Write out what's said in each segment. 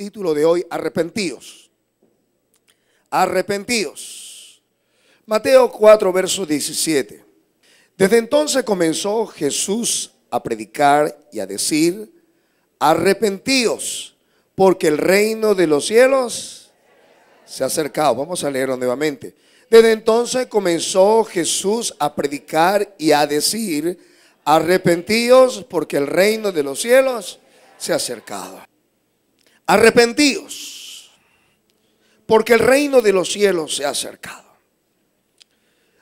título de hoy, arrepentíos. Arrepentíos. Mateo 4, verso 17. Desde entonces comenzó Jesús a predicar y a decir: arrepentíos, porque el reino de los cielos se ha acercado. Vamos a leerlo nuevamente. Desde entonces comenzó Jesús a predicar y a decir: arrepentíos, porque el reino de los cielos se ha acercado. Arrepentíos, porque el reino de los cielos se ha acercado.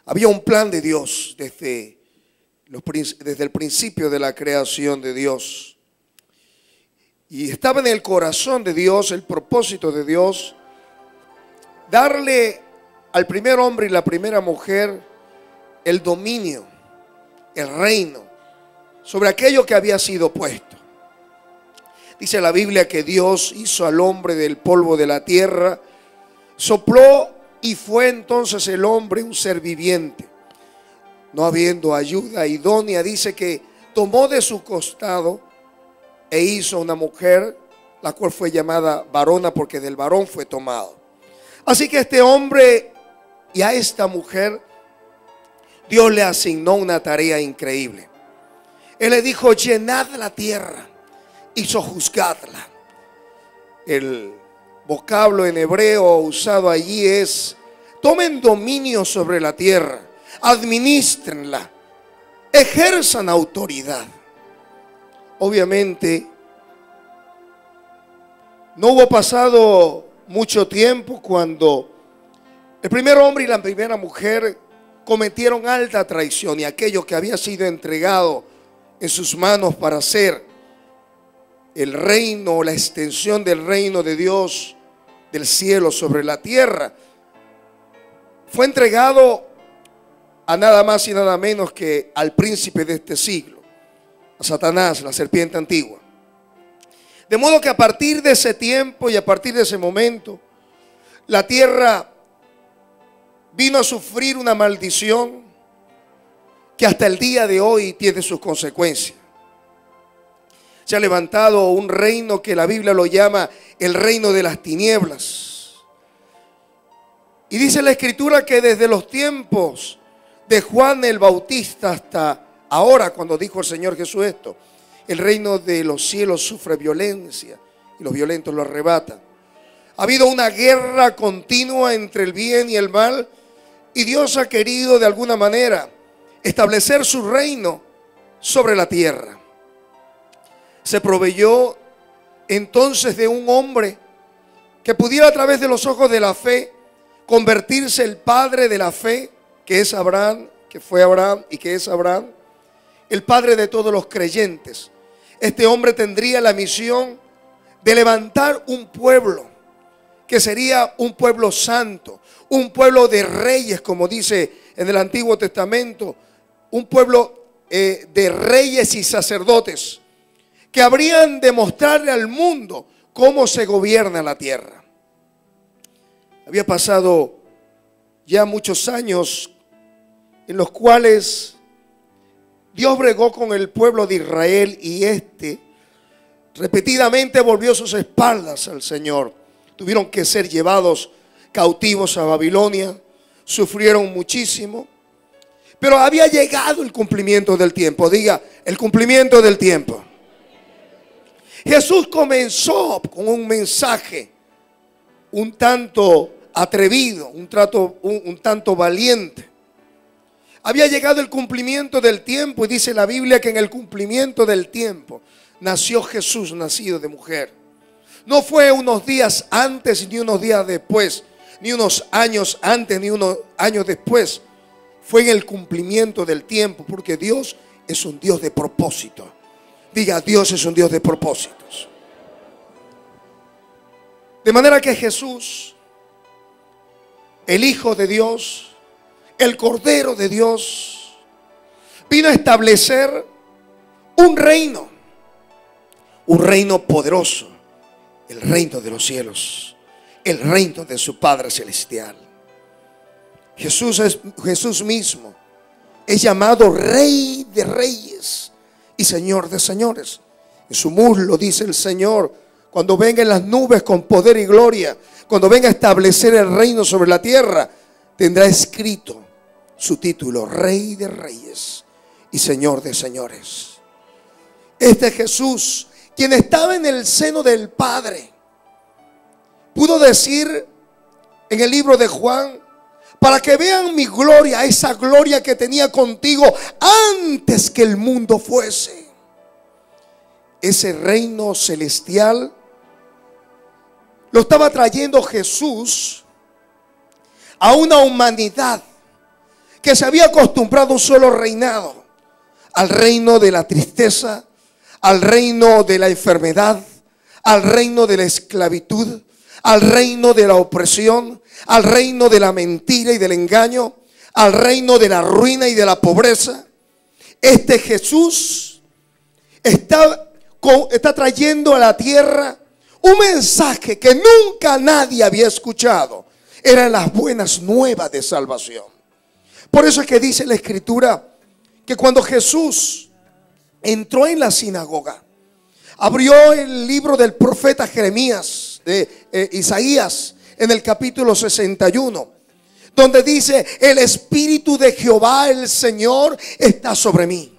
Había un plan de Dios desde el principio de la creación de Dios. Y estaba en el corazón de Dios, el propósito de Dios, darle al primer hombre y la primera mujer el dominio, el reino, sobre aquello que había sido puesto. Dice la Biblia que Dios hizo al hombre del polvo de la tierra, sopló y fue entonces el hombre un ser viviente. No habiendo ayuda idónea, dice que tomó de su costado e hizo una mujer, la cual fue llamada varona porque del varón fue tomado. Así que a este hombre y a esta mujer Dios le asignó una tarea increíble. Él le dijo: llenad la tierra y sojuzgadla. El vocablo en hebreo usado allí es: tomen dominio sobre la tierra, administrenla, ejerzan autoridad. Obviamente no hubo pasado mucho tiempo cuando el primer hombre y la primera mujer cometieron alta traición, y aquello que había sido entregado en sus manos para hacer el reino, la extensión del reino de Dios del cielo sobre la tierra, fue entregado a nada más y nada menos que al príncipe de este siglo, a Satanás, la serpiente antigua. De modo que a partir de ese tiempo y a partir de ese momento, la tierra vino a sufrir una maldición que hasta el día de hoy tiene sus consecuencias. Se ha levantado un reino que la Biblia lo llama el reino de las tinieblas. Y dice la Escritura que desde los tiempos de Juan el Bautista hasta ahora, cuando dijo el Señor Jesús esto, el reino de los cielos sufre violencia y los violentos lo arrebatan. Ha habido una guerra continua entre el bien y el mal, y Dios ha querido de alguna manera establecer su reino sobre la tierra. Se proveyó entonces de un hombre que pudiera, a través de los ojos de la fe, convertirse el padre de la fe, que es Abraham, que fue Abraham y que es Abraham, el padre de todos los creyentes. Este hombre tendría la misión de levantar un pueblo que sería un pueblo santo, un pueblo de reyes, como dice en el Antiguo Testamento, un pueblo de reyes y sacerdotes que habrían de mostrarle al mundo cómo se gobierna la tierra. Había pasado ya muchos años en los cuales Dios bregó con el pueblo de Israel, y repetidamente volvió sus espaldas al Señor. Tuvieron que ser llevados cautivos a Babilonia, sufrieron muchísimo, pero había llegado el cumplimiento del tiempo. Diga, el cumplimiento del tiempo. Jesús comenzó con un mensaje un tanto atrevido, un tanto valiente. Había llegado el cumplimiento del tiempo, y dice la Biblia que en el cumplimiento del tiempo nació Jesús, nacido de mujer. No fue unos días antes ni unos días después, ni unos años antes ni unos años después. Fue en el cumplimiento del tiempo, porque Dios es un Dios de propósito. Diga, Dios es un Dios de propósitos. De manera que Jesús, el Hijo de Dios, el Cordero de Dios, vino a establecer un reino poderoso, el reino de los cielos, el reino de su Padre Celestial. Jesús mismo es llamado Rey de Reyes y Señor de Señores. En su muslo, dice el Señor, cuando venga en las nubes con poder y gloria, cuando venga a establecer el reino sobre la tierra, tendrá escrito su título: Rey de Reyes y Señor de Señores. Este Jesús, quien estaba en el seno del Padre, pudo decir en el libro de Juan: para que vean mi gloria, esa gloria que tenía contigo antes que el mundo fuese. Ese reino celestial lo estaba trayendo Jesús a una humanidad que se había acostumbrado a un solo reinado: al reino de la tristeza, al reino de la enfermedad, al reino de la esclavitud, al reino de la opresión, al reino de la mentira y del engaño, al reino de la ruina y de la pobreza. Este Jesús está trayendo a la tierra un mensaje que nunca nadie había escuchado. Eran las buenas nuevas de salvación. Por eso es que dice la Escritura que cuando Jesús entró en la sinagoga, abrió el libro del profeta Jeremías, de Isaías, en el capítulo 61, donde dice: el Espíritu de Jehová el Señor está sobre mí.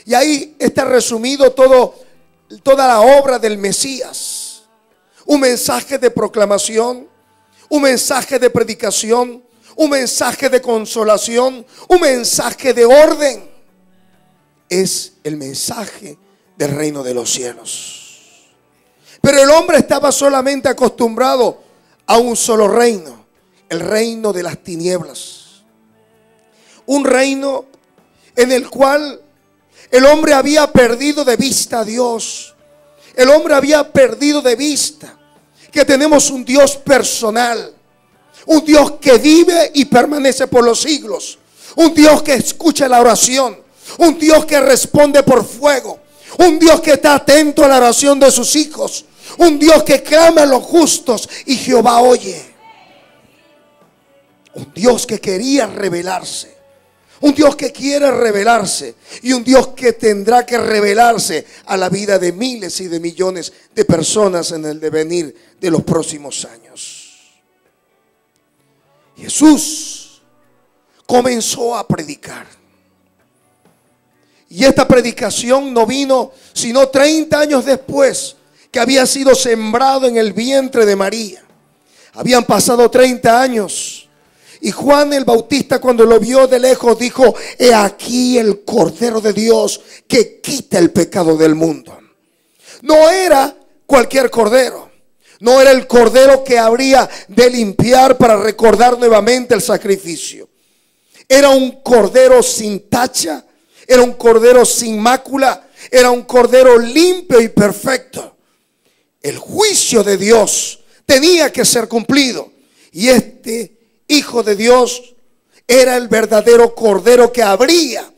Y ahí está resumido toda la obra del Mesías. Un mensaje de proclamación, un mensaje de predicación, un mensaje de consolación, un mensaje de orden. Es el mensaje del reino de los cielos. Pero el hombre estaba solamente acostumbrado a un solo reino: el reino de las tinieblas. Un reino en el cual el hombre había perdido de vista a Dios. El hombre había perdido de vista que tenemos un Dios personal, un Dios que vive y permanece por los siglos, un Dios que escucha la oración, un Dios que responde por fuego, un Dios que está atento a la oración de sus hijos, un Dios que clama a los justos y Jehová oye. Un Dios que quería revelarse, un Dios que quiere revelarse, y un Dios que tendrá que revelarse a la vida de miles y de millones de personas en el devenir de los próximos años. Jesús comenzó a predicar. Y esta predicación no vino sino 30 años después que había sido sembrado en el vientre de María. Habían pasado 30 años. Y Juan el Bautista, cuando lo vio de lejos, dijo: he aquí el Cordero de Dios que quita el pecado del mundo. No era cualquier cordero. No era el cordero que habría de limpiar para recordar nuevamente el sacrificio. Era un cordero sin tacha. Era un cordero sin mácula. Era un cordero limpio y perfecto. El juicio de Dios tenía que ser cumplido. Y este Hijo de Dios era el verdadero cordero que habría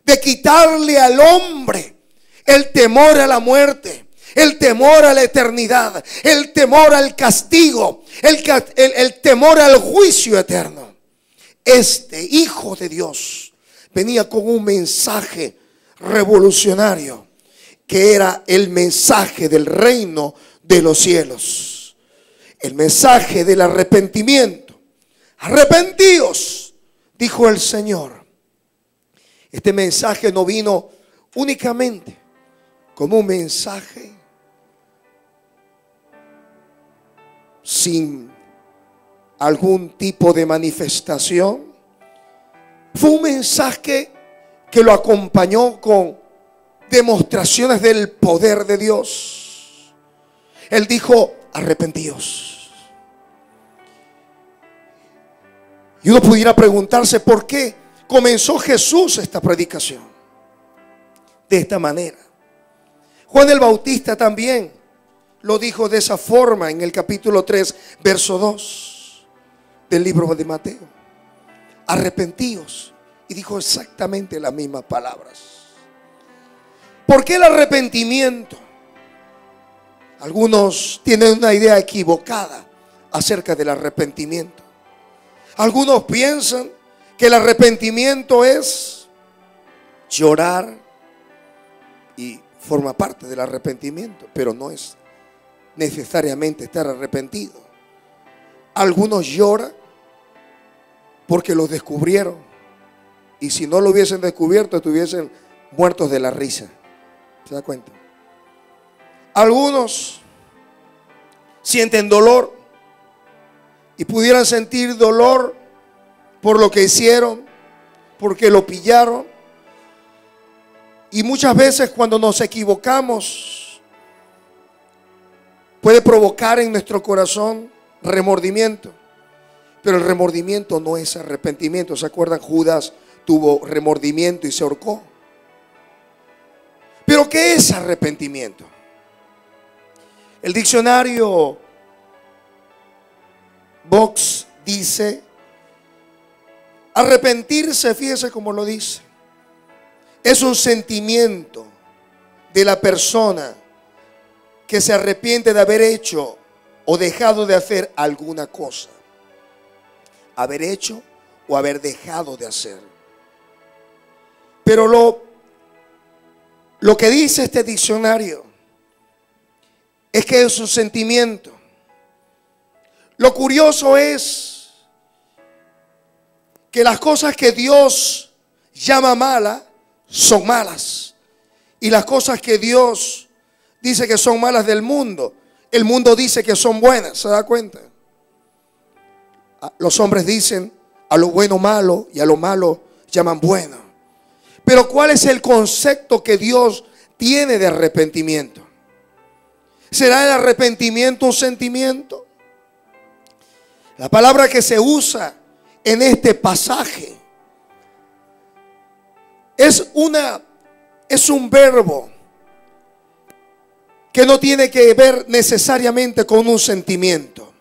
de quitarle al hombre el temor a la muerte, el temor a la eternidad, el temor al castigo, el temor al juicio eterno. Este Hijo de Dios venía con un mensaje revolucionario, que era el mensaje del reino de los cielos, el mensaje del arrepentimiento. Arrepentíos, dijo el Señor. Este mensaje no vino únicamente como un mensaje sin algún tipo de manifestación. Fue un mensaje que lo acompañó con demostraciones del poder de Dios. Él dijo: arrepentíos. Y uno pudiera preguntarse por qué comenzó Jesús esta predicación de esta manera. Juan el Bautista también lo dijo de esa forma en el capítulo 3, verso 2 del libro de Mateo: arrepentíos. Y dijo exactamente las mismas palabras. ¿Por qué el arrepentimiento? Algunos tienen una idea equivocada acerca del arrepentimiento. Algunos piensan que el arrepentimiento es llorar y forma parte del arrepentimiento, pero no es necesariamente estar arrepentido. Algunos lloran porque los descubrieron, y si no lo hubiesen descubierto estuviesen muertos de la risa. ¿Se da cuenta? Algunos sienten dolor y pudieran sentir dolor por lo que hicieron, porque lo pillaron. Y muchas veces cuando nos equivocamos puede provocar en nuestro corazón remordimiento. Pero el remordimiento no es arrepentimiento. ¿Se acuerdan? Judas tuvo remordimiento y se ahorcó. ¿Pero qué es arrepentimiento? El diccionario Vox dice: arrepentirse, fíjese cómo lo dice, es un sentimiento de la persona que se arrepiente de haber hecho o dejado de hacer alguna cosa. Haber hecho o haber dejado de hacer. Pero lo que dice este diccionario es que es un sentimiento. Lo curioso es que las cosas que Dios llama malas son malas, y las cosas que Dios dice que son malas del mundo, el mundo dice que son buenas. ¿Se da cuenta? Los hombres dicen a lo bueno malo y a lo malo llaman bueno. Pero ¿cuál es el concepto que Dios tiene de arrepentimiento? ¿Será el arrepentimiento un sentimiento? La palabra que se usa en este pasaje es un verbo que no tiene que ver necesariamente con un sentimiento.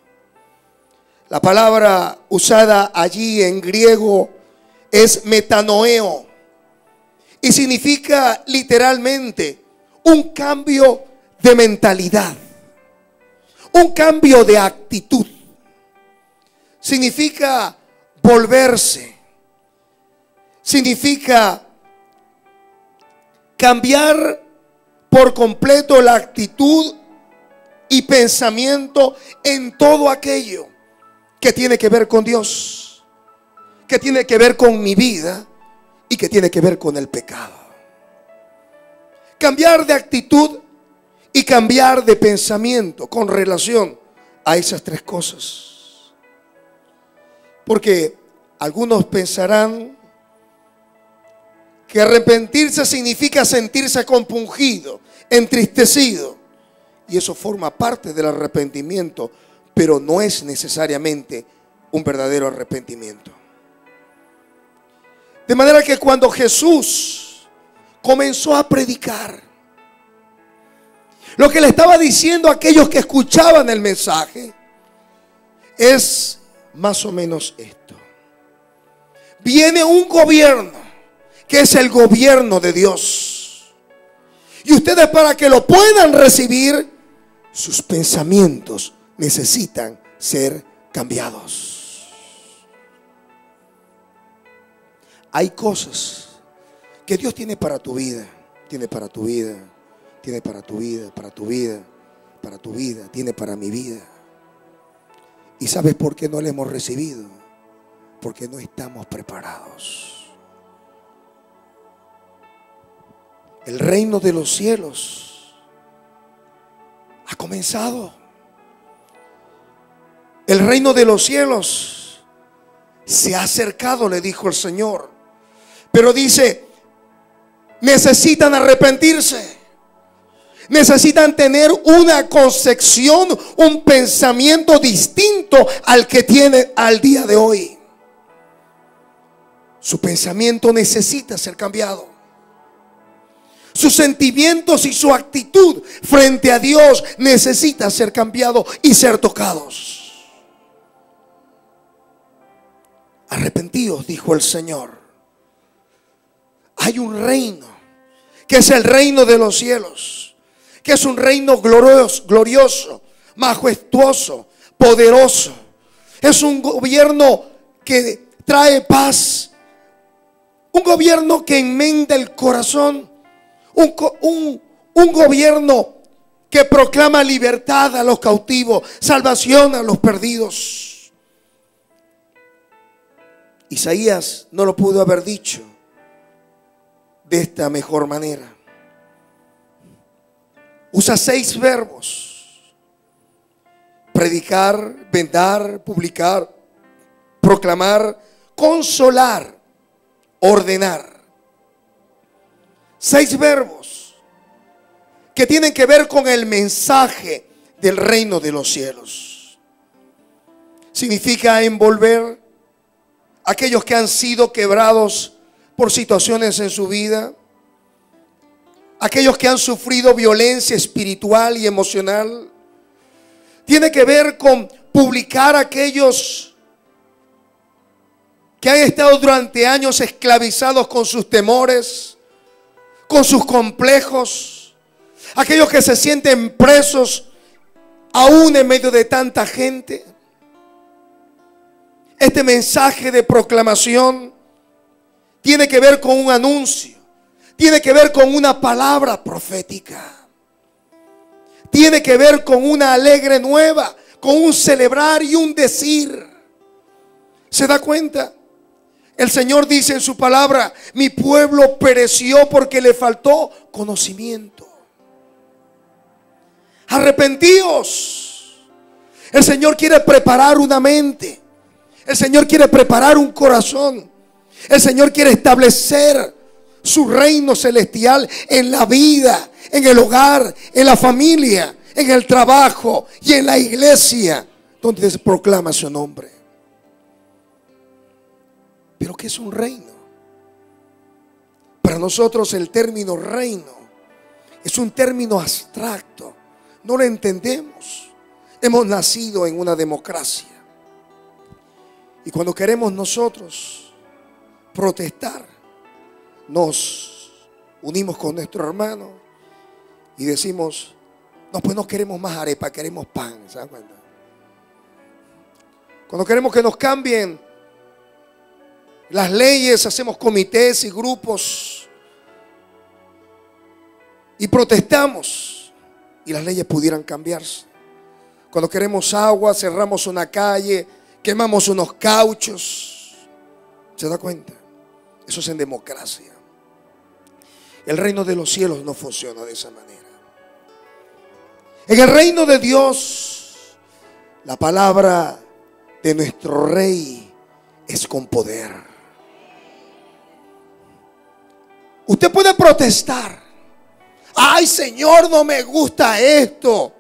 La palabra usada allí en griego es metanoeo y significa literalmente un cambio de mentalidad, un cambio de actitud. Significa volverse, significa cambiar por completo la actitud y pensamiento en todo aquello que tiene que ver con Dios, que tiene que ver con mi vida y que tiene que ver con el pecado. Cambiar de actitud y cambiar de pensamiento con relación a esas tres cosas. Porque algunos pensarán que arrepentirse significa sentirse compungido, entristecido. Y eso forma parte del arrepentimiento, pero no es necesariamente un verdadero arrepentimiento. De manera que cuando Jesús comenzó a predicar, lo que le estaba diciendo a aquellos que escuchaban el mensaje es más o menos esto: viene un gobierno que es el gobierno de Dios, y ustedes, para que lo puedan recibir, sus pensamientos necesitan ser cambiados. Hay cosas que Dios tiene para tu vida, tiene para tu vida, tiene para tu vida, para tu vida, para tu vida, tiene para mi vida. ¿Y sabes por qué no lo hemos recibido? Porque no estamos preparados. El reino de los cielos ha comenzado. El reino de los cielos se ha acercado, le dijo el Señor. Pero dice, necesitan arrepentirse. Necesitan tener una concepción, un pensamiento distinto al que tiene al día de hoy. Su pensamiento necesita ser cambiado. Sus sentimientos y su actitud frente a Dios necesita ser cambiado y ser tocados. Arrepentidos, dijo el Señor. Hay un reino que es el reino de los cielos, que es un reino glorioso, majestuoso, poderoso. Es un gobierno que trae paz, un gobierno que enmenda el corazón, un gobierno que proclama libertad a los cautivos, salvación a los perdidos. Isaías no lo pudo haber dicho de esta mejor manera. Usa 6 verbos: predicar, vendar, publicar, proclamar, consolar, ordenar. 6 verbos que tienen que ver con el mensaje del reino de los cielos. Significa envolver a aquellos que han sido quebrados por situaciones en su vida, aquellos que han sufrido violencia espiritual y emocional. Tiene que ver con publicar a aquellos que han estado durante años esclavizados con sus temores, con sus complejos, aquellos que se sienten presos aún en medio de tanta gente. Este mensaje de proclamación tiene que ver con un anuncio, tiene que ver con una palabra profética, tiene que ver con una alegre nueva, con un celebrar y un decir. ¿Se da cuenta? El Señor dice en su palabra: mi pueblo pereció porque le faltó conocimiento. Arrepentíos. El Señor quiere preparar una mente. El Señor quiere preparar un corazón. El Señor quiere establecer su reino celestial en la vida, en el hogar, en la familia, en el trabajo y en la iglesia donde se proclama su nombre. Pero ¿qué es un reino? Para nosotros el término reino es un término abstracto. No lo entendemos. Hemos nacido en una democracia. Y cuando queremos nosotros protestar, nos unimos con nuestro hermano y decimos: no, pues no queremos más arepa, queremos pan. ¿Se dan cuenta? Cuando queremos que nos cambien las leyes, hacemos comités y grupos y protestamos, y las leyes pudieran cambiarse. Cuando queremos agua, cerramos una calle, quemamos unos cauchos. ¿Se da cuenta? Eso es en democracia. El reino de los cielos no funciona de esa manera. En el reino de Dios, la palabra de nuestro Rey es con poder. Usted puede protestar: ay, Señor, no me gusta esto.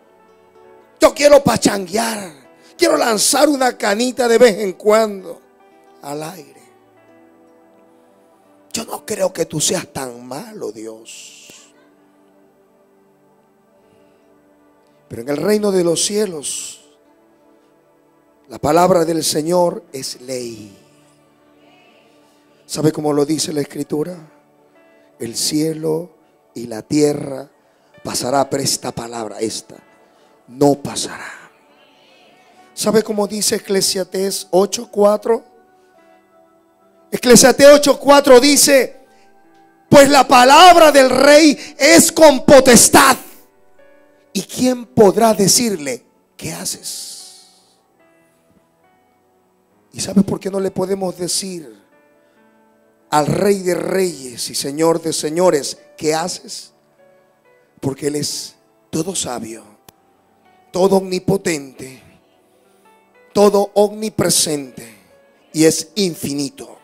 Yo quiero pachanguear, quiero lanzar una canita de vez en cuando al aire. Yo no creo que tú seas tan malo, Dios. Pero en el reino de los cielos, la palabra del Señor es ley. ¿Sabe cómo lo dice la Escritura? El cielo y la tierra pasará, pero esta palabra, esta, no pasará. ¿Sabe cómo dice Eclesiastés 8:4? Eclesiastés 8:4 dice: pues la palabra del rey es con potestad, ¿y quién podrá decirle qué haces? ¿Y sabe por qué no le podemos decir al Rey de Reyes y Señor de Señores qué haces? Porque Él es todo sabio, todo omnipotente, todo omnipresente y es infinito.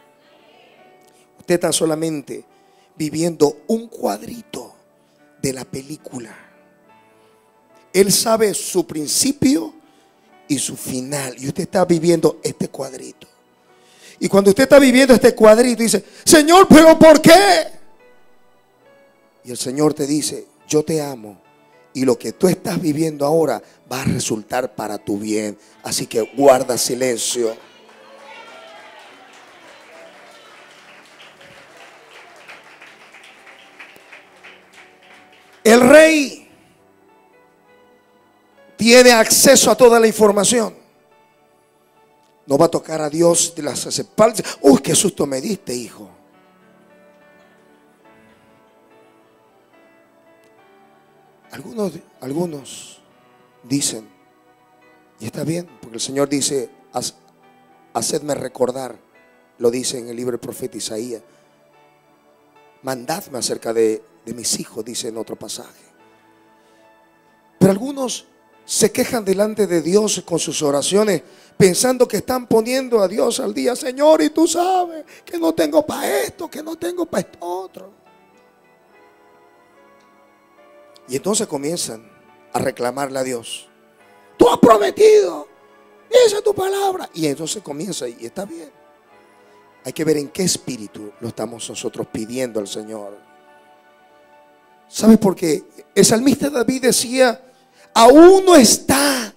Usted está solamente viviendo un cuadrito de la película. Él sabe su principio y su final, y usted está viviendo este cuadrito. Y cuando usted está viviendo este cuadrito, dice: Señor, ¿pero por qué? Y el Señor te dice: yo te amo, y lo que tú estás viviendo ahora va a resultar para tu bien. Así que guarda silencio. El rey tiene acceso a toda la información. No va a tocar a Dios de las espaldas. Uy, qué susto me diste, hijo. Algunos dicen, y está bien, porque el Señor dice, hacedme recordar, lo dice en el libro del profeta Isaías. Mandadme acerca de mis hijos, dice en otro pasaje. Pero algunos se quejan delante de Dios con sus oraciones, pensando que están poniendo a Dios al día. Señor, y tú sabes que no tengo para esto, que no tengo para esto otro. Y entonces comienzan a reclamarle a Dios. Tú has prometido, esa es tu palabra. Y entonces comienza, y está bien. Hay que ver en qué espíritu lo estamos nosotros pidiendo al Señor. ¿Sabe por qué? El salmista David decía, aún no está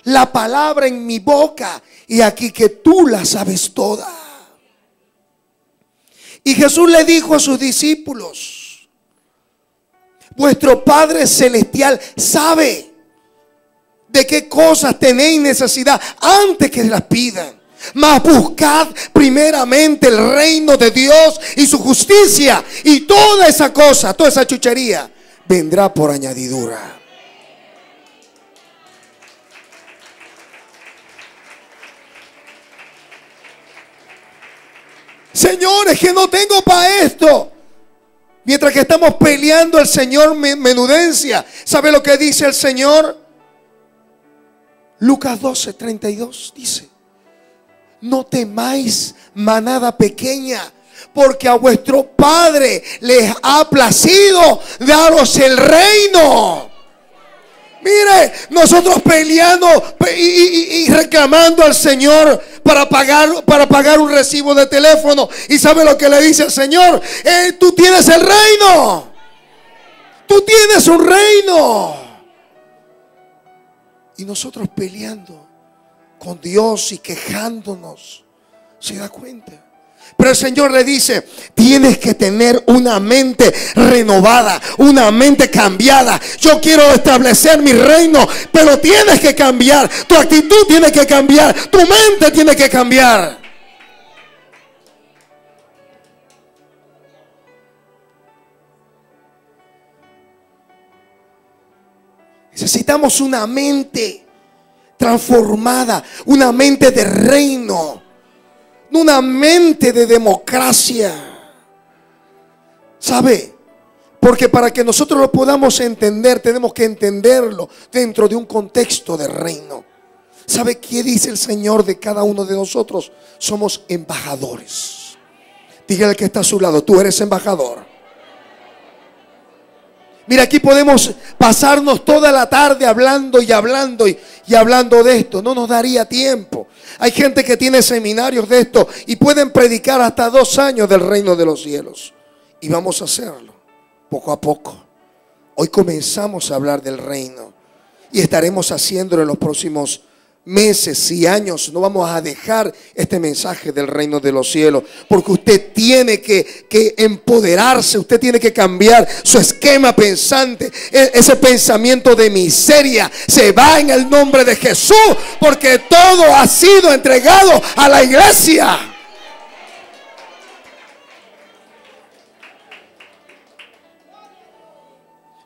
la palabra en mi boca, y aquí que tú la sabes toda. Y Jesús le dijo a sus discípulos, vuestro Padre Celestial sabe de qué cosas tenéis necesidad antes que las pidan. Mas buscad primeramente el reino de Dios y su justicia, y toda esa cosa, toda esa chuchería vendrá por añadidura. Señores, que no tengo para esto. Mientras que estamos peleando, el Señor menudencia. ¿Sabe lo que dice el Señor? Lucas 12:32 dice: no temáis, manada pequeña, porque a vuestro Padre les ha placido daros el reino. Mire, nosotros peleando y reclamando al Señor para pagar un recibo de teléfono. ¿Y sabe lo que le dice el Señor? Tú tienes el reino. Tú tienes un reino. Y nosotros peleando con Dios y quejándonos. ¿Se da cuenta? Pero el Señor le dice, tienes que tener una mente renovada, una mente cambiada. Yo quiero establecer mi reino, pero tienes que cambiar. Tu actitud tiene que cambiar, tu mente tiene que cambiar. Necesitamos una mente transformada, una mente de reino, no una mente de democracia. ¿Sabe? Porque para que nosotros lo podamos entender, tenemos que entenderlo dentro de un contexto de reino. ¿Sabe qué dice el Señor de cada uno de nosotros? Somos embajadores. Dígale al que está a su lado, tú eres embajador. Mira, aquí podemos pasarnos toda la tarde hablando y hablando y hablando de esto. No nos daría tiempo. Hay gente que tiene seminarios de esto y pueden predicar hasta 2 años del reino de los cielos. Y vamos a hacerlo poco a poco. Hoy comenzamos a hablar del reino y estaremos haciéndolo en los próximos meses y años. No vamos a dejar este mensaje del reino de los cielos, porque usted tiene que empoderarse, usted tiene que cambiar su esquema pensante. Ese pensamiento de miseria se va en el nombre de Jesús, porque todo ha sido entregado a la iglesia.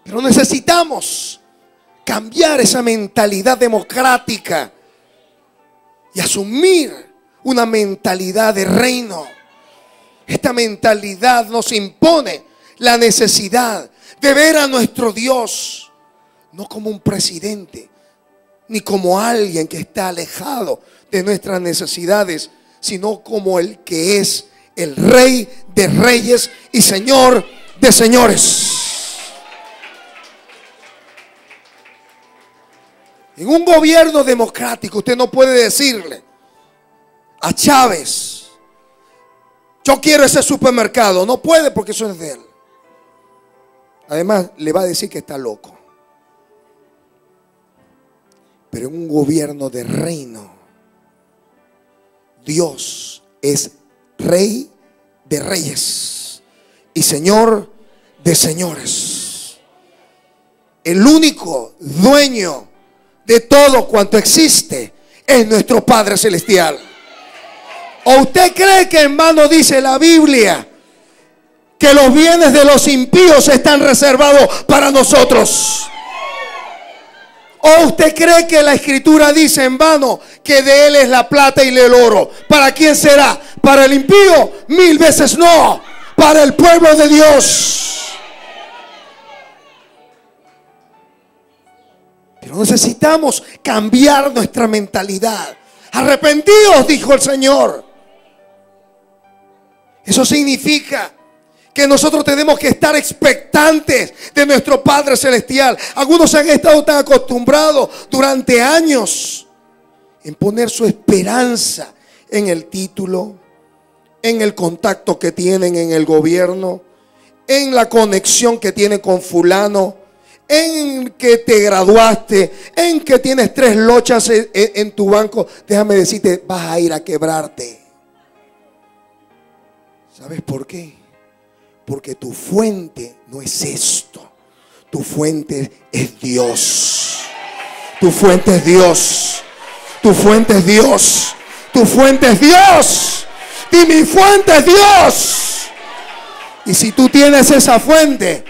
Pero necesitamos cambiar esa mentalidad democrática y asumir una mentalidad de reino. Esta mentalidad nos impone la necesidad de ver a nuestro Dios no como un presidente, ni como alguien que está alejado de nuestras necesidades, sino como el que es el Rey de Reyes y Señor de Señores. En un gobierno democrático usted no puede decirle a Chávez, yo quiero ese supermercado. No puede, porque eso es de él. Además le va a decir que está loco. Pero en un gobierno de reino, Dios es Rey de Reyes y Señor de Señores. El único dueño de todo cuanto existe es nuestro Padre Celestial. ¿O usted cree que en vano dice la Biblia que los bienes de los impíos están reservados para nosotros? ¿O usted cree que la Escritura dice en vano que de Él es la plata y el oro? ¿Para quién será? ¿Para el impío? 1000 veces no. Para el pueblo de Dios. Pero necesitamos cambiar nuestra mentalidad. Arrepentidos, dijo el Señor. Eso significa que nosotros tenemos que estar expectantes de nuestro Padre Celestial. Algunos han estado tan acostumbrados durante años en poner su esperanza en el título, en el contacto que tienen en el gobierno, en la conexión que tienen con fulano, en que te graduaste, en que tienes 3 lochas en tu banco. Déjame decirte, vas a ir a quebrarte. ¿Sabes por qué? Porque tu fuente no es esto. Tu fuente es Dios. Tu fuente es Dios. Tu fuente es Dios. Tu fuente es Dios. Y mi fuente es Dios. Y si tú tienes esa fuente,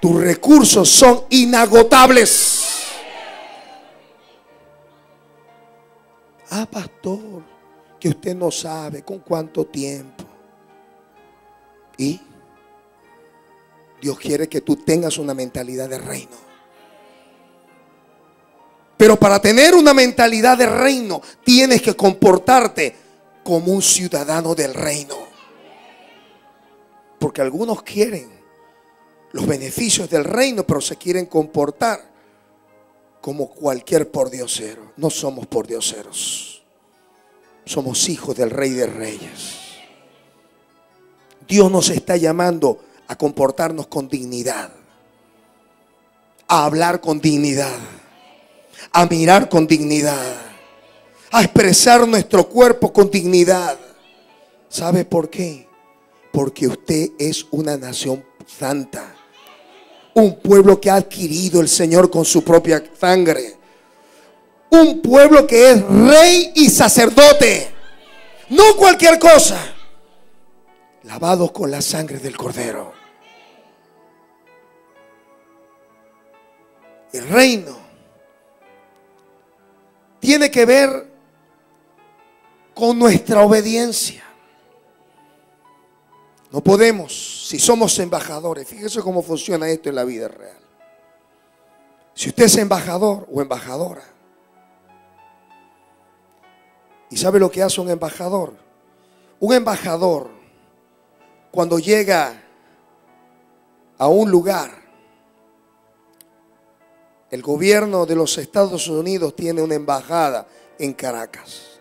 tus recursos son inagotables. Ah, pastor, que usted no sabe con cuánto tiempo. Y Dios quiere que tú tengas una mentalidad de reino. Pero para tener una mentalidad de reino, tienes que comportarte como un ciudadano del reino. Porque algunos quieren los beneficios del reino, pero se quieren comportar como cualquier pordiosero. No somos pordioseros. Somos hijos del Rey de Reyes. Dios nos está llamando a comportarnos con dignidad, a hablar con dignidad, a mirar con dignidad, a expresar nuestro cuerpo con dignidad. ¿Sabe por qué? Porque usted es una nación santa, un pueblo que ha adquirido el Señor con su propia sangre, un pueblo que es rey y sacerdote, no cualquier cosa, lavados con la sangre del Cordero. El reino tiene que ver con nuestra obediencia. No podemos, si somos embajadores, fíjese cómo funciona esto en la vida real. Si usted es embajador o embajadora, ¿y sabe lo que hace un embajador? Un embajador, cuando llega a un lugar, el gobierno de los Estados Unidos tiene una embajada en Caracas.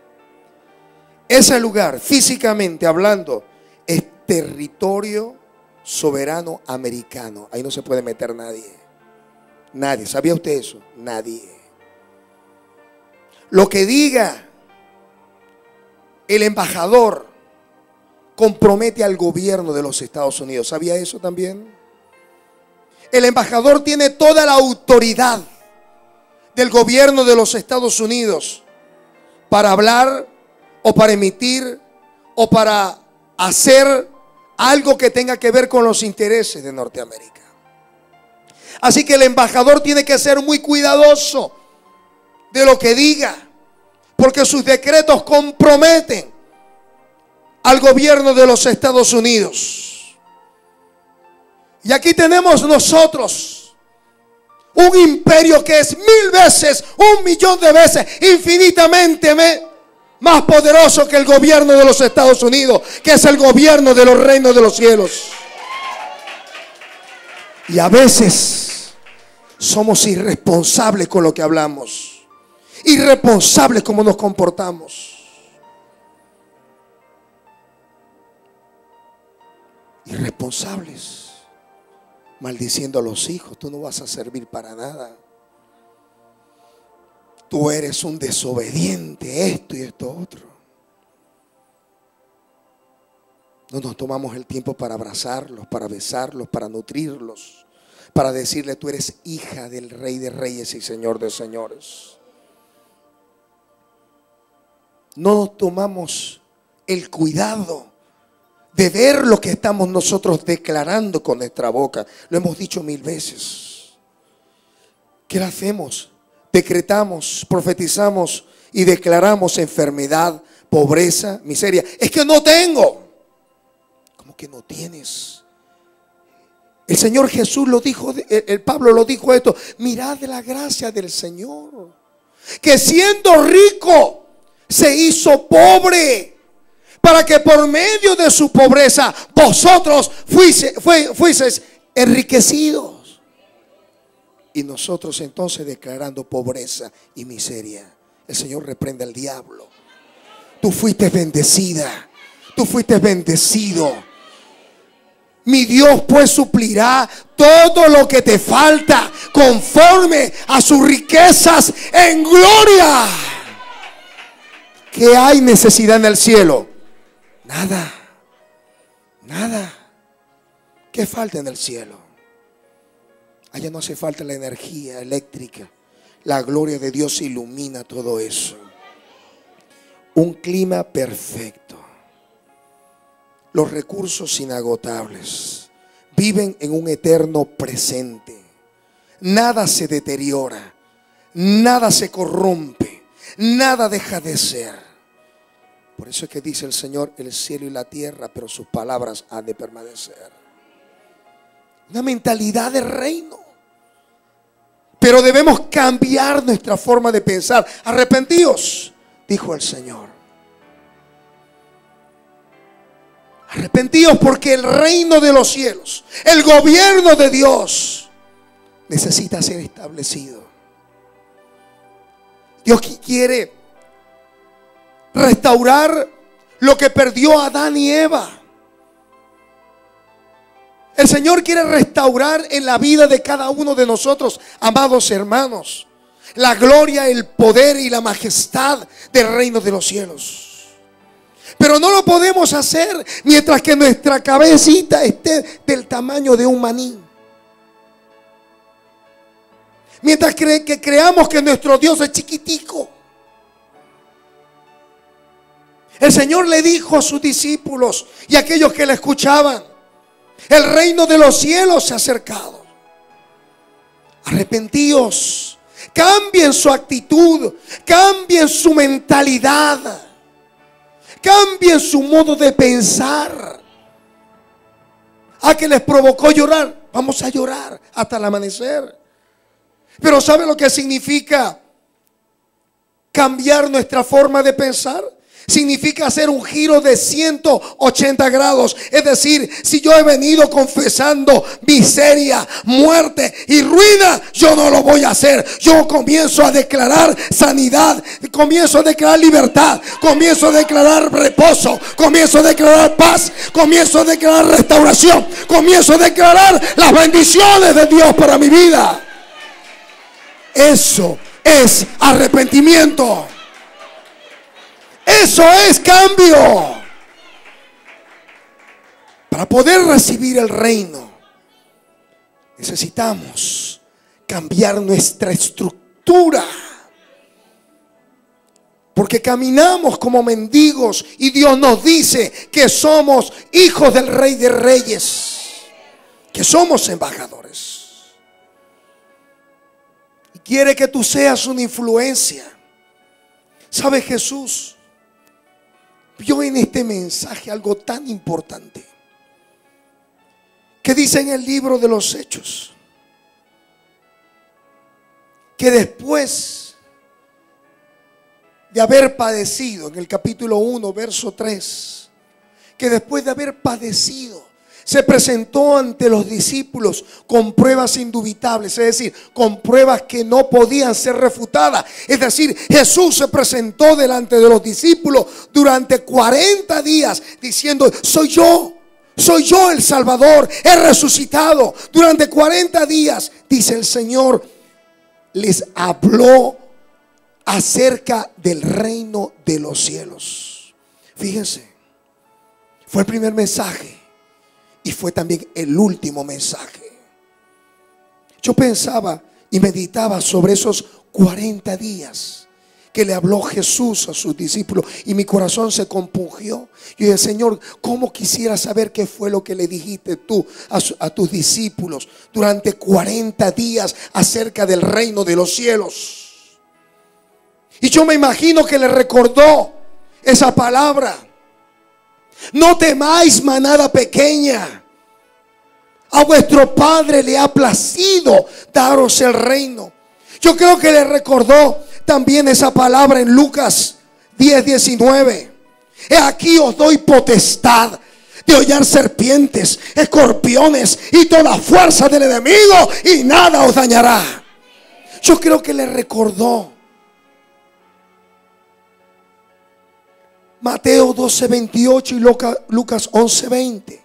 Ese lugar, físicamente hablando, es territorio soberano americano. Ahí no se puede meter nadie. Nadie. ¿Sabía usted eso? Nadie. Lo que diga el embajador compromete al gobierno de los Estados Unidos. ¿Sabía eso también? El embajador tiene toda la autoridad del gobierno de los Estados Unidos para hablar o para emitir o para hacer algo que tenga que ver con los intereses de Norteamérica. Así que el embajador tiene que ser muy cuidadoso de lo que diga, porque sus decretos comprometen al gobierno de los Estados Unidos. Y aquí tenemos nosotros un imperio que es 1000 veces, 1.000.000 de veces, infinitamente más poderoso que el gobierno de los Estados Unidos, que es el gobierno de los reinos de los cielos. Y a veces somos irresponsables con lo que hablamos, irresponsables como nos comportamos. Irresponsables, maldiciendo a los hijos. Tú no vas a servir para nada. Tú eres un desobediente, esto y esto otro. No nos tomamos el tiempo para abrazarlos, para besarlos, para nutrirlos, para decirle: tú eres hija del Rey de Reyes y Señor de Señores. No nos tomamos el cuidado de ver lo que estamos nosotros declarando con nuestra boca. Lo hemos dicho 1000 veces. ¿Qué lo hacemos? decretamos, profetizamos y declaramos enfermedad, pobreza, miseria. Es que no tengo. ¿Cómo que no tienes? El Señor Jesús lo dijo, el Pablo lo dijo esto: mirad la gracia del Señor, que siendo rico se hizo pobre, para que por medio de su pobreza vosotros fuiseis enriquecidos. Y nosotros entonces declarando pobreza y miseria. El Señor reprende al diablo. Tú fuiste bendecida, tú fuiste bendecido. Mi Dios pues suplirá todo lo que te falta conforme a sus riquezas en gloria. ¿Qué hay necesidad en el cielo? Nada, nada. ¿Qué falta en el cielo? Allá no hace falta la energía eléctrica. La gloria de Dios ilumina todo eso. Un clima perfecto. Los recursos inagotables. Viven en un eterno presente. Nada se deteriora. Nada se corrompe. Nada deja de ser. Por eso es que dice el Señor: el cielo y la tierra, pero sus palabras han de permanecer. Una mentalidad de reino. Pero debemos cambiar nuestra forma de pensar. Arrepentíos, dijo el Señor. Arrepentíos, porque el reino de los cielos, el gobierno de Dios, necesita ser establecido. Dios quiere restaurar lo que perdió Adán y Eva. El Señor quiere restaurar en la vida de cada uno de nosotros, amados hermanos, la gloria, el poder y la majestad del reino de los cielos. Pero no lo podemos hacer mientras que nuestra cabecita esté del tamaño de un maní. Mientras que creamos que nuestro Dios es chiquitico. El Señor le dijo a sus discípulos y a aquellos que le escuchaban: el reino de los cielos se ha acercado. Arrepentíos, cambien su actitud, cambien su mentalidad, cambien su modo de pensar. ¿A que les provocó llorar? Vamos a llorar hasta el amanecer. Pero ¿sabe lo que significa cambiar nuestra forma de pensar? Significa hacer un giro de 180 grados. Es decir, si yo he venido confesando miseria, muerte y ruina, yo no lo voy a hacer. Yo comienzo a declarar sanidad, comienzo a declarar libertad, comienzo a declarar reposo, comienzo a declarar paz, comienzo a declarar restauración, comienzo a declarar las bendiciones de Dios para mi vida. Eso es arrepentimiento. Eso es cambio. Para poder recibir el reino, necesitamos cambiar nuestra estructura. Porque caminamos como mendigos y Dios nos dice que somos hijos del Rey de Reyes, que somos embajadores. Y quiere que tú seas una influencia. ¿Sabe? Jesús vio en este mensaje algo tan importante que dice en el libro de los Hechos que después de haber padecido, en el capítulo 1 verso 3, que después de haber padecido se presentó ante los discípulos con pruebas indubitables, es decir, con pruebas que no podían ser refutadas. Es decir, Jesús se presentó delante de los discípulos durante 40 días diciendo: soy yo el Salvador, he resucitado. Durante 40 días, dice el Señor, les habló acerca del reino de los cielos. Fíjense, fue el primer mensaje y fue también el último mensaje. Yo pensaba y meditaba sobre esos 40 días que le habló Jesús a sus discípulos y mi corazón se compungió. Yo dije: Señor, ¿cómo quisiera saber qué fue lo que le dijiste tú a tus discípulos durante 40 días acerca del reino de los cielos? Y yo me imagino que le recordó esa palabra: no temáis, manada pequeña, a vuestro Padre le ha placido daros el reino. Yo creo que le recordó también esa palabra en Lucas 10:19. He aquí os doy potestad de hollar serpientes, escorpiones y toda fuerza del enemigo, y nada os dañará. Yo creo que le recordó Mateo 12:28 y Lucas 11:20.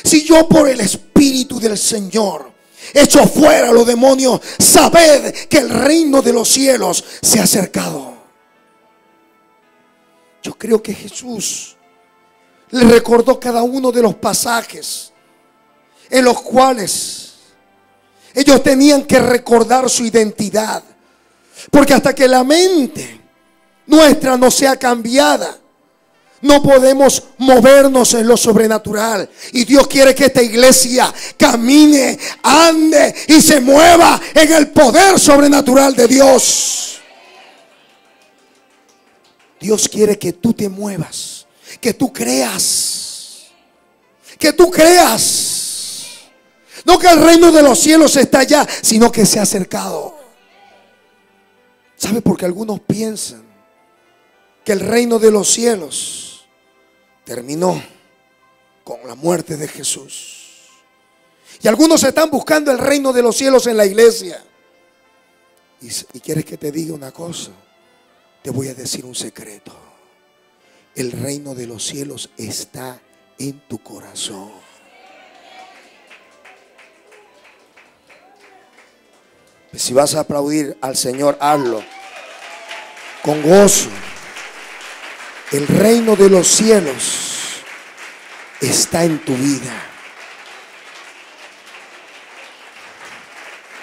Si yo por el Espíritu del Señor echo fuera a los demonios, sabed que el reino de los cielos se ha acercado. Yo creo que Jesús le recordó cada uno de los pasajes en los cuales ellos tenían que recordar su identidad. Porque hasta que la mente nuestra no sea cambiada, no podemos movernos en lo sobrenatural. Y Dios quiere que esta iglesia camine, ande y se mueva en el poder sobrenatural de Dios. Dios quiere que tú te muevas, que tú creas, que tú creas. No que el reino de los cielos está allá, sino que se ha acercado. ¿Sabe? Porque algunos piensan que el reino de los cielos terminó con la muerte de Jesús. Y algunos están buscando el reino de los cielos en la iglesia. Y quieres que te diga una cosa, te voy a decir un secreto. El reino de los cielos está en tu corazón. Si vas a aplaudir al Señor, hazlo con gozo. El reino de los cielos está en tu vida.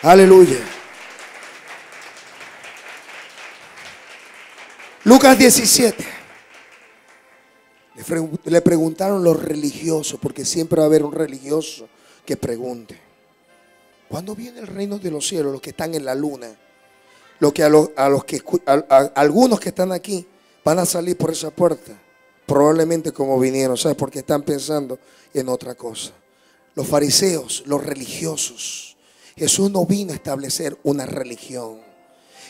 Aleluya. Lucas 17. Le preguntaron los religiosos, porque siempre va a haber un religioso que pregunte: ¿cuándo viene el reino de los cielos? Los que están en la luna, algunos que están aquí van a salir por esa puerta, probablemente como vinieron, ¿sabes? Porque están pensando en otra cosa. Los fariseos, los religiosos. Jesús no vino a establecer una religión.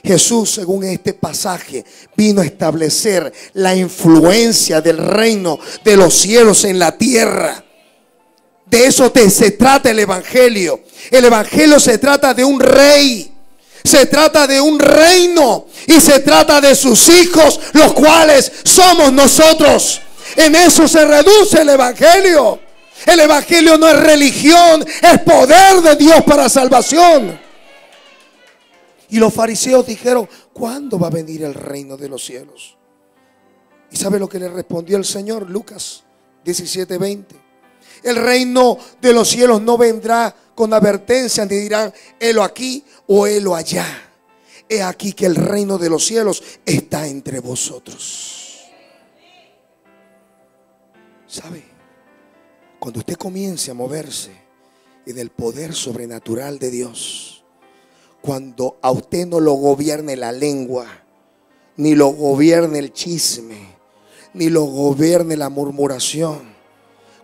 Jesús, según este pasaje, vino a establecer la influencia del reino de los cielos en la tierra. De eso se trata el evangelio. El evangelio se trata de un rey, se trata de un reino y se trata de sus hijos, los cuales somos nosotros. En eso se reduce el evangelio. El evangelio no es religión, es poder de Dios para salvación. Y los fariseos dijeron: ¿cuándo va a venir el reino de los cielos? ¿Y sabe lo que le respondió el Señor? Lucas 17:20. El reino de los cielos no vendrá con advertencia, ni dirán: helo aquí o helo allá. He aquí que el reino de los cielos está entre vosotros. ¿Sabe? Cuando usted comience a moverse en el poder sobrenatural de Dios, cuando a usted no lo gobierne la lengua, ni lo gobierne el chisme, ni lo gobierne la murmuración,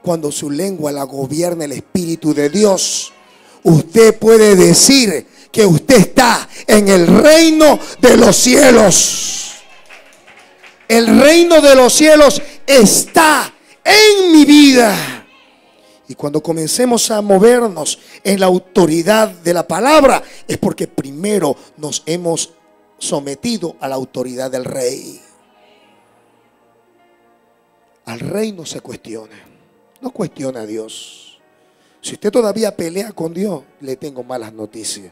cuando su lengua la gobierne el Espíritu de Dios, usted puede decir que usted está en el reino de los cielos. El reino de los cielos está en mi vida. Y cuando comencemos a movernos en la autoridad de la palabra, es porque primero nos hemos sometido a la autoridad del rey. Al rey no se cuestiona, no cuestiona a Dios. Si usted todavía pelea con Dios, le tengo malas noticias.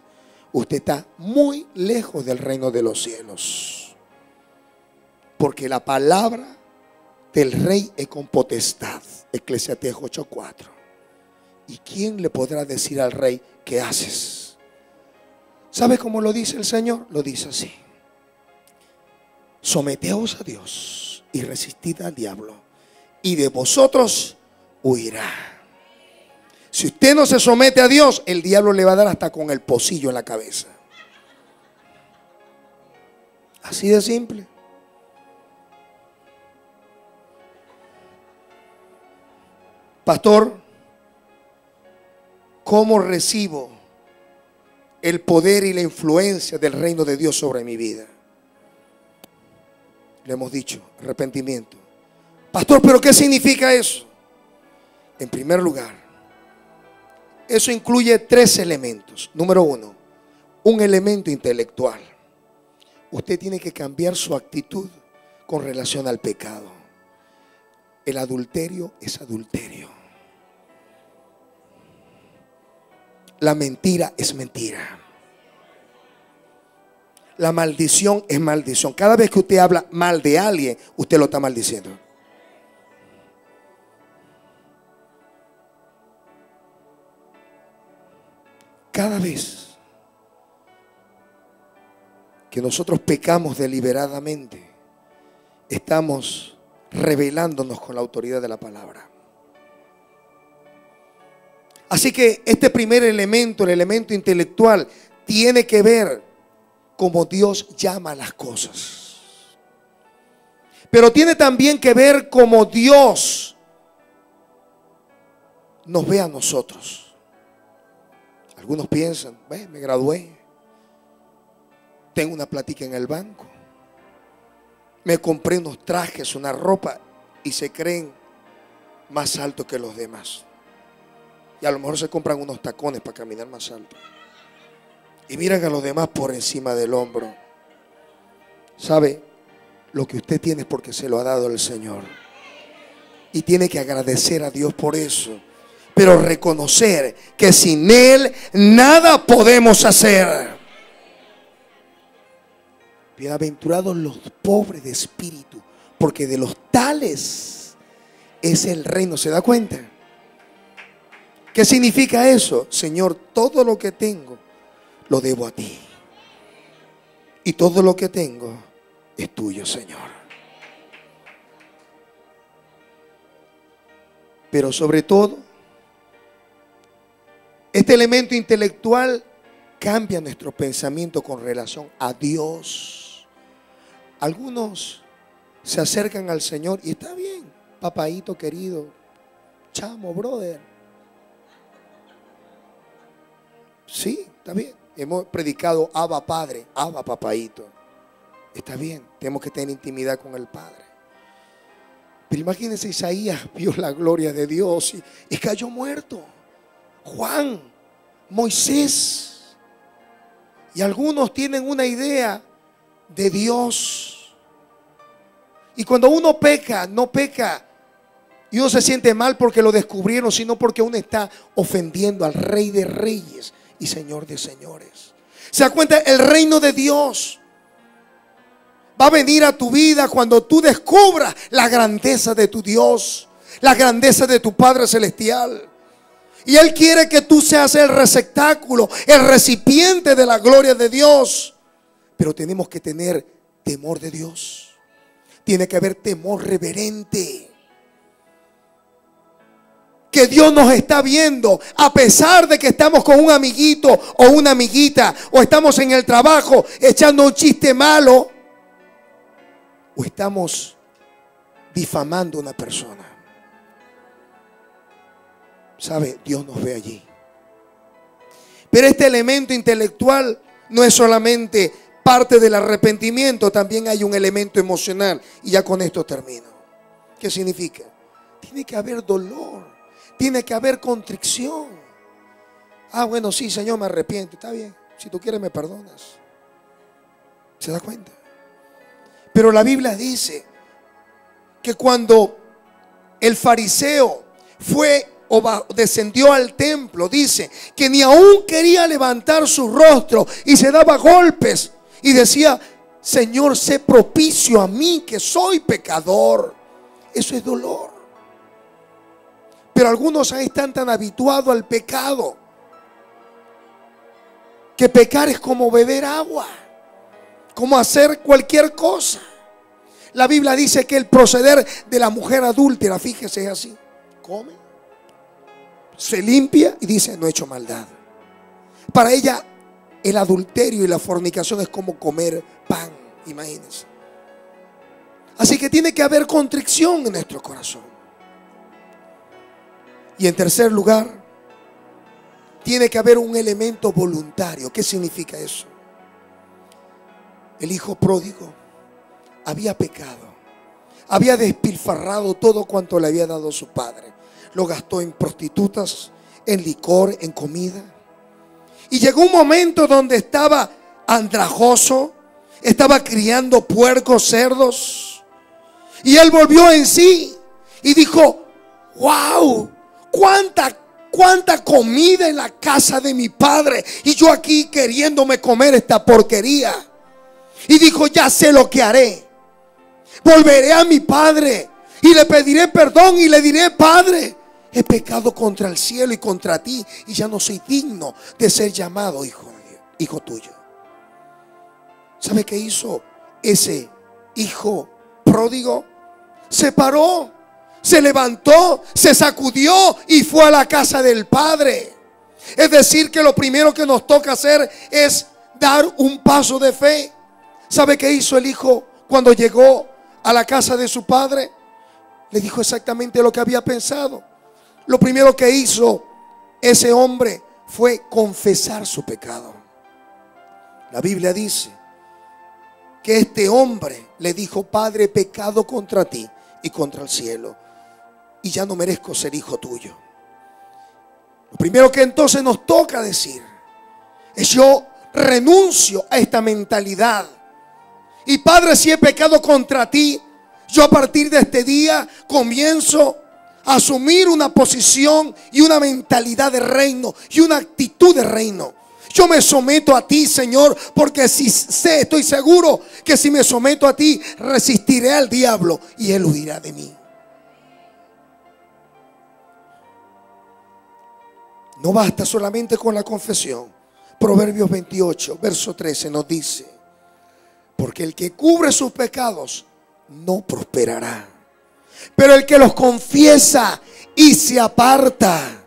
Usted está muy lejos del reino de los cielos. Porque la palabra del rey es con potestad. Eclesiastés 8:4. ¿Y quién le podrá decir al rey: ¿qué haces? ¿Sabe cómo lo dice el Señor? Lo dice así: someteos a Dios y resistid al diablo, y de vosotros huirá. Si usted no se somete a Dios, el diablo le va a dar hasta con el pocillo en la cabeza. Así de simple. Pastor, ¿cómo recibo el poder y la influencia del reino de Dios sobre mi vida? Le hemos dicho, arrepentimiento. Pastor, ¿pero qué significa eso? En primer lugar, eso incluye 3 elementos. Número 1, un elemento intelectual. Usted tiene que cambiar su actitud con relación al pecado. El adulterio es adulterio. La mentira es mentira. La maldición es maldición. Cada vez que usted habla mal de alguien, usted lo está maldiciendo. Cada vez que nosotros pecamos deliberadamente, estamos rebelándonos con la autoridad de la palabra. Así que este primer elemento, el elemento intelectual, tiene que ver cómo Dios llama las cosas. Pero tiene también que ver cómo Dios nos ve a nosotros. Algunos piensan, me gradué, tengo una plática en el banco, me compré unos trajes, una ropa, y se creen más altos que los demás. Y a lo mejor se compran unos tacones para caminar más alto. Y miran a los demás por encima del hombro. ¿Sabe? Lo que usted tiene es porque se lo ha dado el Señor. Y tiene que agradecer a Dios por eso. Pero reconocer que sin Él nada podemos hacer. Bienaventurados los pobres de espíritu, porque de los tales es el reino. ¿Se da cuenta? ¿Qué significa eso? Señor, todo lo que tengo lo debo a ti. Y todo lo que tengo es tuyo, Señor. Pero sobre todo, este elemento intelectual cambia nuestro pensamiento con relación a Dios. Algunos se acercan al Señor y está bien, papaíto querido, chamo, brother. Sí, está bien. Hemos predicado Abba Padre, Abba Papaíto. Está bien, tenemos que tener intimidad con el Padre. Pero imagínense, Isaías vio la gloria de Dios y cayó muerto. Juan, Moisés. Y algunos tienen una idea de Dios. Y cuando uno peca, no peca y uno se siente mal porque lo descubrieron, sino porque uno está ofendiendo al Rey de Reyes y Señor de señores. ¿Se da cuenta? El reino de Dios va a venir a tu vida cuando tú descubras la grandeza de tu Dios, la grandeza de tu Padre Celestial. Y Él quiere que tú seas el receptáculo, el recipiente de la gloria de Dios. Pero tenemos que tener temor de Dios. Tiene que haber temor reverente. Que Dios nos está viendo a pesar de que estamos con un amiguito o una amiguita, o estamos en el trabajo echando un chiste malo, o estamos difamando a una persona. ¿Sabe? Dios nos ve allí. Pero este elemento intelectual no es solamente parte del arrepentimiento, también hay un elemento emocional. Y ya con esto termino. ¿Qué significa? Tiene que haber dolor. Tiene que haber contrición. Ah, bueno, sí, Señor, me arrepiento. Está bien, si tú quieres me perdonas. ¿Se da cuenta? Pero la Biblia dice que cuando el fariseo fue o descendió al templo, dice que ni aún quería levantar su rostro y se daba golpes y decía: Señor, sé propicio a mí que soy pecador. Eso es dolor. Pero algunos ahí están tan habituados al pecado que pecar es como beber agua, como hacer cualquier cosa. La Biblia dice que el proceder de la mujer adúltera, fíjese, es así: come, se limpia y dice: no he hecho maldad. Para ella el adulterio y la fornicación es como comer pan. Imagínense. Así que tiene que haber contrición en nuestro corazón. Y en tercer lugar, tiene que haber un elemento voluntario. ¿Qué significa eso? El hijo pródigo había pecado, había despilfarrado todo cuanto le había dado su padre. Lo gastó en prostitutas, en licor, en comida. Y llegó un momento donde estaba andrajoso, estaba criando puercos, cerdos. Y él volvió en sí y dijo: wow, cuánta comida en la casa de mi padre, y yo aquí queriéndome comer esta porquería. Y dijo: ya sé lo que haré. Volveré a mi padre y le pediré perdón y le diré: Padre, he pecado contra el cielo y contra ti, y ya no soy digno de ser llamado hijo tuyo. ¿Sabe qué hizo ese hijo pródigo? Se paró, se levantó, se sacudió y fue a la casa del padre. Es decir, que lo primero que nos toca hacer es dar un paso de fe. ¿Sabe qué hizo el hijo cuando llegó a la casa de su padre? Le dijo exactamente lo que había pensado. Lo primero que hizo ese hombre fue confesar su pecado. La Biblia dice que este hombre le dijo: Padre, he pecado contra ti y contra el cielo, y ya no merezco ser hijo tuyo. Lo primero que entonces nos toca decir es: yo renuncio a esta mentalidad. Y Padre, si he pecado contra ti, yo a partir de este día comienzo a asumir una posición y una mentalidad de reino y una actitud de reino. Yo me someto a ti, Señor, porque estoy seguro que si me someto a ti, resistiré al diablo y él huirá de mí. No basta solamente con la confesión. Proverbios 28, verso 13 nos dice: porque el que cubre sus pecados no prosperará, pero el que los confiesa y se aparta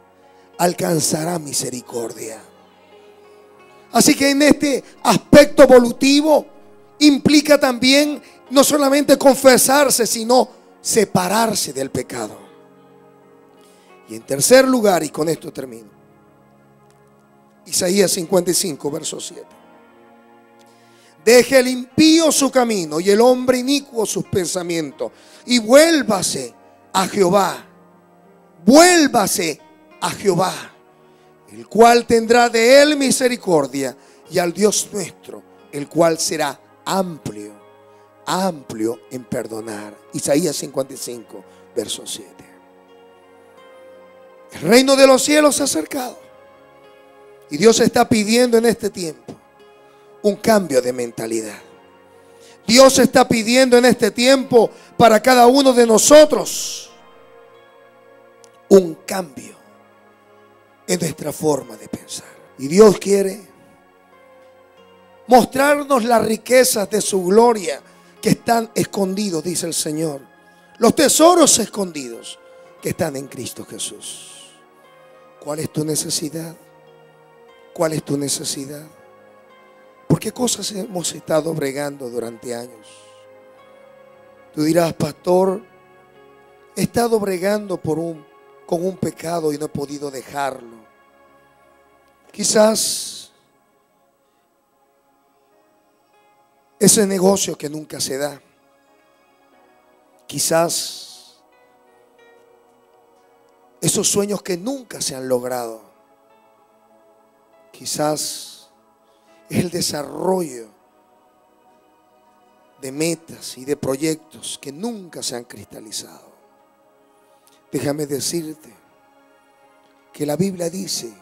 alcanzará misericordia. Así que en este aspecto volutivo implica también no solamente confesarse, sino separarse del pecado. Y en tercer lugar, y con esto termino, Isaías 55, verso 7. Deje el impío su camino y el hombre inicuo sus pensamientos, y vuélvase a Jehová. Vuélvase a Jehová, el cual tendrá de él misericordia, y al Dios nuestro, el cual será amplio en perdonar. Isaías 55, verso 7. El reino de los cielos se ha acercado, y Dios está pidiendo en este tiempo un cambio de mentalidad. Dios está pidiendo en este tiempo para cada uno de nosotros un cambio en nuestra forma de pensar. Y Dios quiere mostrarnos las riquezas de su gloria que están escondidos, dice el Señor. Los tesoros escondidos que están en Cristo Jesús. ¿Cuál es tu necesidad? ¿Cuál es tu necesidad? ¿Por qué cosas hemos estado bregando durante años? Tú dirás: pastor, he estado bregando con un pecado y no he podido dejarlo. Quizás ese negocio que nunca se da. Quizás esos sueños que nunca se han logrado. Quizás es el desarrollo de metas y de proyectos que nunca se han cristalizado. Déjame decirte que la Biblia dice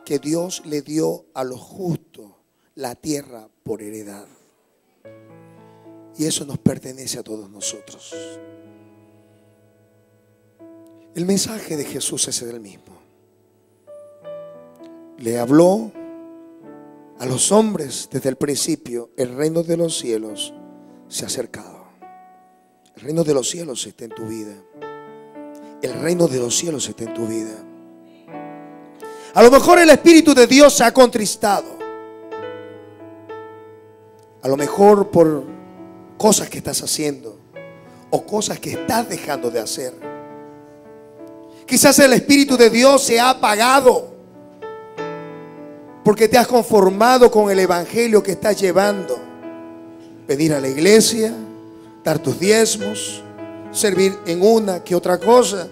que Dios le dio a los justos la tierra por heredad. Y eso nos pertenece a todos nosotros. El mensaje de Jesús es el mismo. Le habló a los hombres desde el principio: el reino de los cielos se ha acercado. El reino de los cielos está en tu vida. El reino de los cielos está en tu vida. A lo mejor el Espíritu de Dios se ha contristado. A lo mejor por cosas que estás haciendo o cosas que estás dejando de hacer. Quizás el Espíritu de Dios se ha apagado porque te has conformado con el evangelio que estás llevando. Venir a la iglesia, dar tus diezmos, servir en una que otra cosa,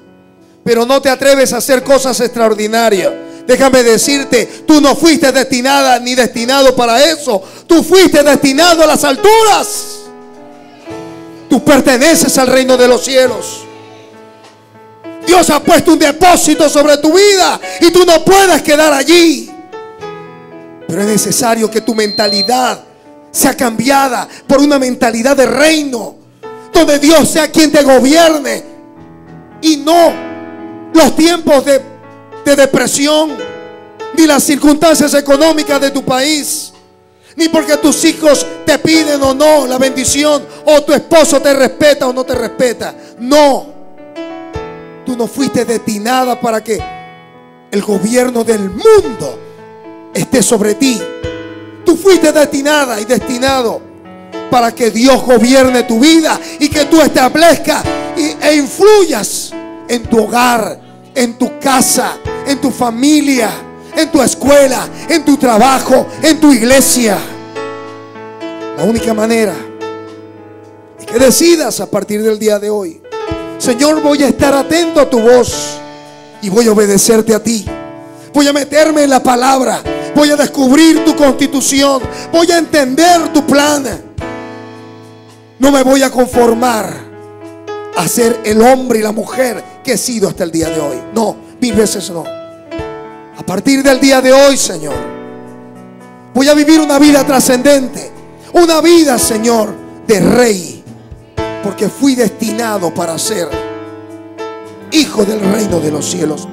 pero no te atreves a hacer cosas extraordinarias. Déjame decirte, tú no fuiste destinada ni destinado para eso. Tú fuiste destinado a las alturas. Tú perteneces al reino de los cielos. Dios ha puesto un depósito sobre tu vida y tú no puedes quedar allí. Pero es necesario que tu mentalidad sea cambiada por una mentalidad de reino, donde Dios sea quien te gobierne y no los tiempos de depresión, ni las circunstancias económicas de tu país, ni porque tus hijos te piden o no la bendición, o tu esposo te respeta o no te respeta. No, tú no fuiste destinada para que el gobierno del mundo esté sobre ti. Tú fuiste destinada y destinado para que Dios gobierne tu vida y que tú establezcas e influyas en tu hogar, en tu casa, en tu familia, en tu escuela, en tu trabajo, en tu iglesia. La única manera es que decidas a partir del día de hoy: Señor, voy a estar atento a tu voz y voy a obedecerte a ti. Voy a meterme en la palabra, voy a descubrir tu constitución, voy a entender tu plan. No me voy a conformar a ser el hombre y la mujer que he sido hasta el día de hoy. No, 1000 veces no. A partir del día de hoy, Señor, voy a vivir una vida trascendente, una vida, Señor, de rey, porque fui destinado para ser hijo del reino de los cielos.